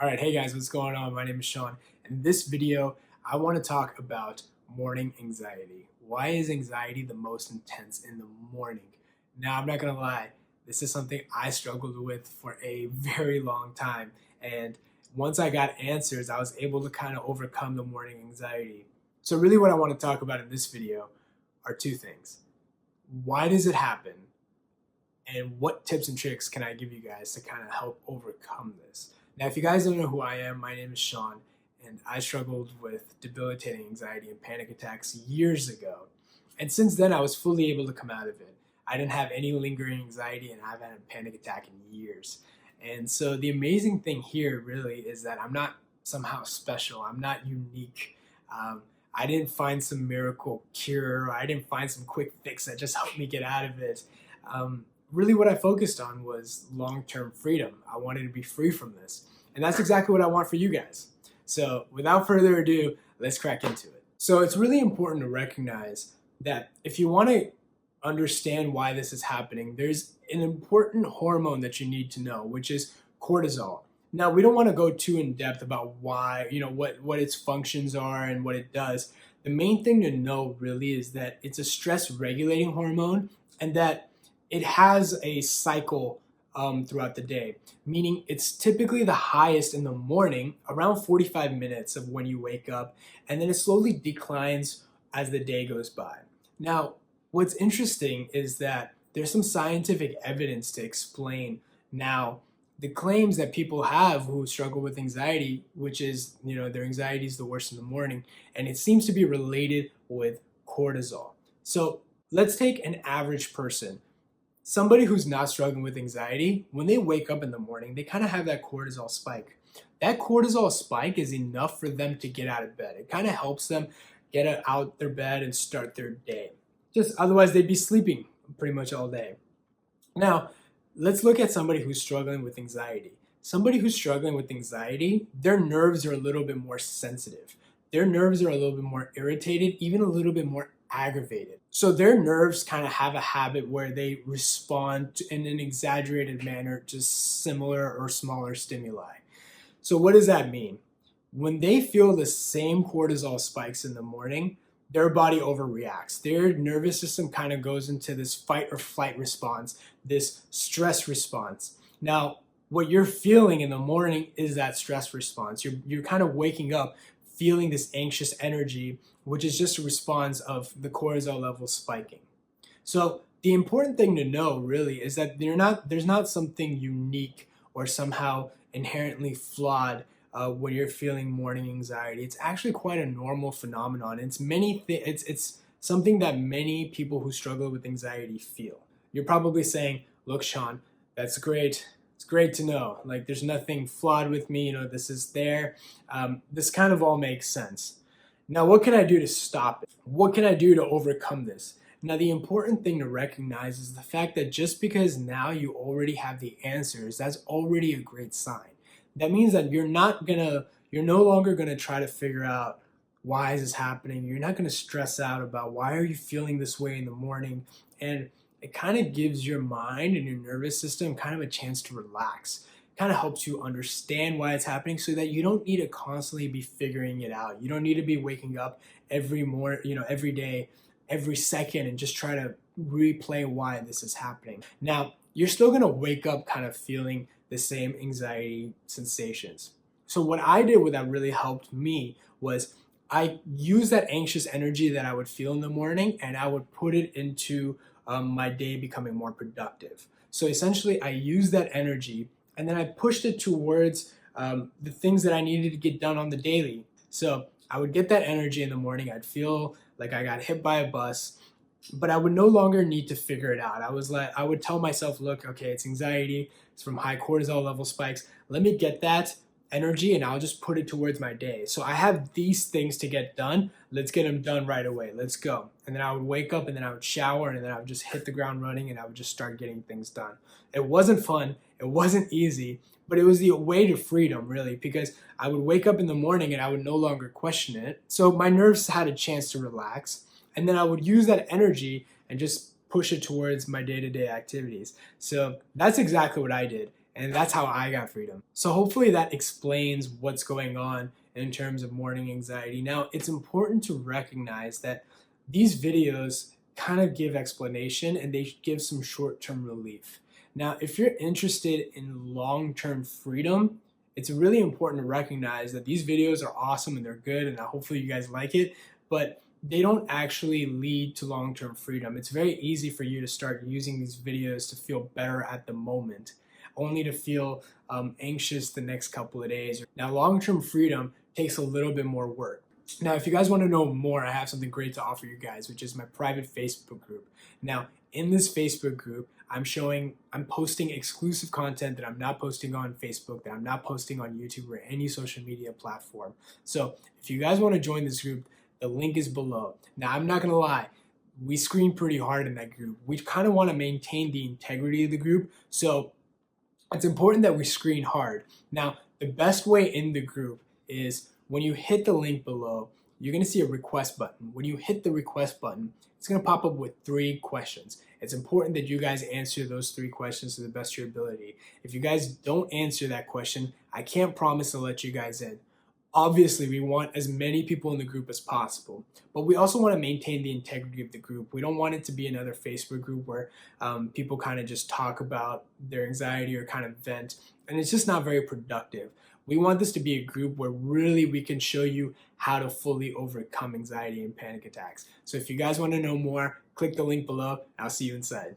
All right, hey guys, what's going on? My name is Shaan. In this video, I want to talk about morning anxiety. Why is anxiety the most intense in the morning? Now, I'm not going to lie, this is something I struggled with for a very long time. And once I got answers, I was able to kind of overcome the morning anxiety. So, really, what I want to talk about in this video are two things. Why does it happen? And what tips and tricks can I give you guys to kind of help overcome this? Now, if you guys don't know who I am, my name is Shaan, and I struggled with debilitating anxiety and panic attacks years ago. And since then, I was fully able to come out of it. I didn't have any lingering anxiety, and I haven't had a panic attack in years. And so the amazing thing here really is that I'm not somehow special. I'm not unique. I didn't find some miracle cure. I didn't find some quick fix that just helped me get out of it. Really what I focused on was long-term freedom. I wanted to be free from this. And that's exactly what I want for you guys. So without further ado, let's crack into it. So it's really important to recognize that if you want to understand why this is happening, there's an important hormone that you need to know, which is cortisol. Now, we don't want to go too in depth about why, what its functions are and what it does. The main thing to know really is that it's a stress regulating hormone and that it has a cycle throughout the day, meaning it's typically the highest in the morning, around 45 minutes of when you wake up, and then it slowly declines as the day goes by. Now, what's interesting is that there's some scientific evidence to explain now the claims that people have who struggle with anxiety, which is, their anxiety is the worst in the morning, and it seems to be related with cortisol. So let's take an average person. Somebody who's not struggling with anxiety, when they wake up in the morning, they kind of have that cortisol spike. That cortisol spike is enough for them to get out of bed. It kind of helps them get out their bed and start their day. Just otherwise, they'd be sleeping pretty much all day. Now, let's look at somebody who's struggling with anxiety. Somebody who's struggling with anxiety, their nerves are a little bit more sensitive. Their nerves are a little bit more irritated, even a little bit more aggravated. So their nerves kind of have a habit where they respond in an exaggerated manner to similar or smaller stimuli. So what does that mean? When they feel the same cortisol spikes in the morning, their body overreacts. Their nervous system kind of goes into this fight or flight response, this stress response. Now, what you're feeling in the morning is that stress response. You're kind of waking up feeling this anxious energy, which is just a response of the cortisol level spiking. So the important thing to know really is that there's not something unique or somehow inherently flawed when you're feeling morning anxiety. It's actually quite a normal phenomenon. It's something that many people who struggle with anxiety feel. You're probably saying, look, Shaan, that's great. It's great to know. Like, there's nothing flawed with me. This is there. This kind of all makes sense. Now, what can I do to stop it? What can I do to overcome this? Now, the important thing to recognize is the fact that just because now you already have the answers, that's already a great sign. That means that you're no longer gonna try to figure out why is this happening. You're not gonna stress out about why are you feeling this way in the morning. And it kind of gives your mind and your nervous system kind of a chance to relax. It kind of helps you understand why it's happening so that you don't need to constantly be figuring it out. You don't need to be waking up every day, every second and just try to replay why this is happening. Now, you're still going to wake up kind of feeling the same anxiety sensations. So what I did that really helped me was I used that anxious energy that I would feel in the morning and I would put it into my day becoming more productive. So essentially, I used that energy and then I pushed it towards the things that I needed to get done on the daily. So I would get that energy in the morning. I'd feel like I got hit by a bus, but I would no longer need to figure it out. I would tell myself, look, okay, it's anxiety. It's from high cortisol level spikes. Let me get that energy and I'll just put it towards my day. So I have these things to get done. Let's get them done right away. Let's go. And then I would wake up and then I would shower and then I would just hit the ground running and I would just start getting things done. It wasn't fun. It wasn't easy, but it was the way to freedom really, because I would wake up in the morning and I would no longer question it. So my nerves had a chance to relax and then I would use that energy and just push it towards my day-to-day activities. So that's exactly what I did. And that's how I got freedom. So hopefully that explains what's going on in terms of morning anxiety. Now, it's important to recognize that these videos kind of give explanation and they give some short-term relief. Now, if you're interested in long-term freedom, it's really important to recognize that these videos are awesome and they're good, and hopefully you guys like it, but they don't actually lead to long-term freedom. It's very easy for you to start using these videos to feel better at the moment, only to feel anxious the next couple of days. Now, long-term freedom takes a little bit more work. Now, if you guys want to know more, I have something great to offer you guys, which is my private Facebook group. Now, in this Facebook group, I'm posting exclusive content that I'm not posting on Facebook, that I'm not posting on YouTube or any social media platform. So if you guys want to join this group, the link is below. Now, I'm not going to lie. We screen pretty hard in that group. We kind of want to maintain the integrity of the group. So it's important that we screen hard. Now, the best way in the group is when you hit the link below, you're going to see a request button. When you hit the request button, it's going to pop up with 3 questions. It's important that you guys answer those 3 questions to the best of your ability. If you guys don't answer that question, I can't promise to let you guys in. Obviously, we want as many people in the group as possible, but we also want to maintain the integrity of the group. We don't want it to be another Facebook group where people kind of just talk about their anxiety or kind of vent, and it's just not very productive. We want this to be a group where really we can show you how to fully overcome anxiety and panic attacks. So if you guys want to know more, click the link below. I'll see you inside.